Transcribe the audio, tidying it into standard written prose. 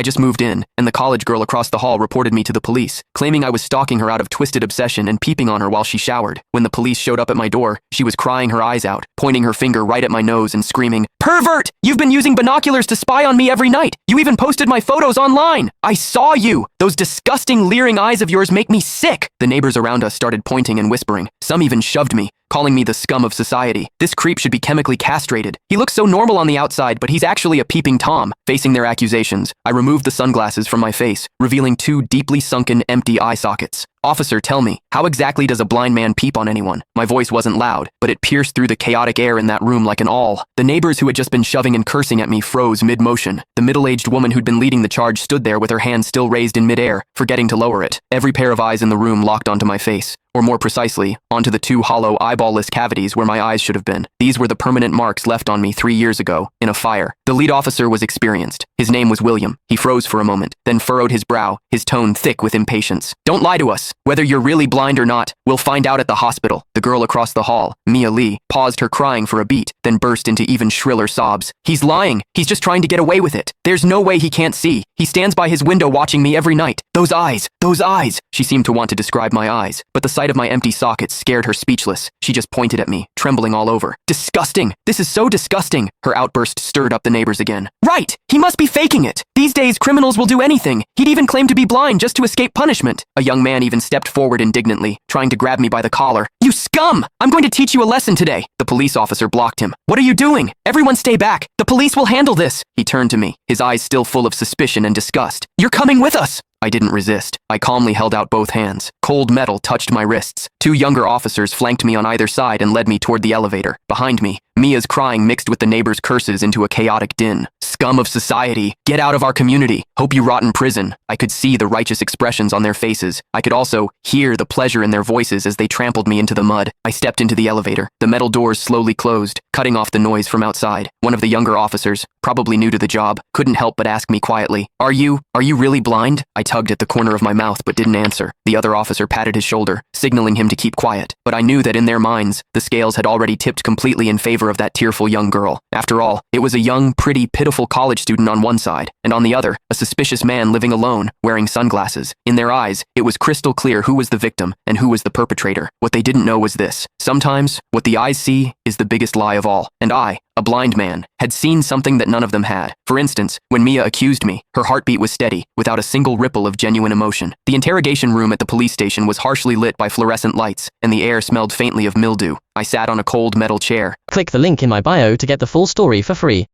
I just moved in, and the college girl across the hall reported me to the police, claiming I was stalking her out of twisted obsession and peeping on her while she showered. When the police showed up at my door, she was crying her eyes out, pointing her finger right at my nose and screaming, "Pervert! You've been using binoculars to spy on me every night! You even posted my photos online! I saw you! Those disgusting, leering eyes of yours make me sick!" The neighbors around us started pointing and whispering. Some even shoved me, calling me the scum of society. This creep should be chemically castrated. He looks so normal on the outside, but he's actually a peeping Tom. Facing their accusations, I removed the sunglasses from my face, revealing two deeply sunken, empty eye sockets. "Officer, tell me, how exactly does a blind man peep on anyone?" My voice wasn't loud, but it pierced through the chaotic air in that room like an awl. The neighbors who had just been shoving and cursing at me froze mid-motion. The middle-aged woman who'd been leading the charge stood there with her hand still raised in mid-air, forgetting to lower it. Every pair of eyes in the room locked onto my face, or more precisely, onto the two hollow, eyeball-less cavities where my eyes should have been. These were the permanent marks left on me 3 years ago, in a fire. The lead officer was experienced. His name was William. He froze for a moment, then furrowed his brow, his tone thick with impatience. "Don't lie to us. Whether you're really blind or not, we'll find out at the hospital." The girl across the hall, Mia Lee, paused her crying for a beat, then burst into even shriller sobs. "He's lying. He's just trying to get away with it. There's no way he can't see. He stands by his window watching me every night. Those eyes, those eyes." She seemed to want to describe my eyes, but the sight of my empty sockets scared her speechless. She just pointed at me, trembling all over. "Disgusting! This is so disgusting!" Her outburst stirred up the neighbors again. "Right! He must be faking it! These days, criminals will do anything. He'd even claim to be blind just to escape punishment." A young man even stepped forward indignantly, trying to grab me by the collar. "You scum! I'm going to teach you a lesson today." The police officer blocked him. "What are you doing? Everyone stay back. The police will handle this." He turned to me, his eyes still full of suspicion and disgust. "You're coming with us." I didn't resist. I calmly held out both hands. Cold metal touched my wrists. Two younger officers flanked me on either side and led me toward the elevator. Behind me, Mia's crying mixed with the neighbors' curses into a chaotic din. "Scum of society! Get out of our community! Hope you rot in prison!" I could see the righteous expressions on their faces. I could also hear the pleasure in their voices as they trampled me into the mud. I stepped into the elevator. The metal doors slowly closed, cutting off the noise from outside. One of the younger officers, probably new to the job, couldn't help but ask me quietly, Are you really blind?" I tugged at the corner of my mouth but didn't answer. The other officer patted his shoulder, signaling him to keep quiet. But I knew that in their minds, the scales had already tipped completely in favor of that tearful young girl. After all, it was a young, pretty, pitiful college student on one side, and on the other, a suspicious man living alone, wearing sunglasses. In their eyes, it was crystal clear who was the victim and who was the perpetrator. What they didn't know was this: sometimes, what the eyes see is the biggest lie of all. And I, a blind man, had seen something that none of them had. For instance, when Mia accused me, her heartbeat was steady, without a single ripple of genuine emotion. The interrogation room at the police station was harshly lit by fluorescent lights, and the air smelled faintly of mildew. I sat on a cold metal chair. Click the link in my bio to get the full story for free.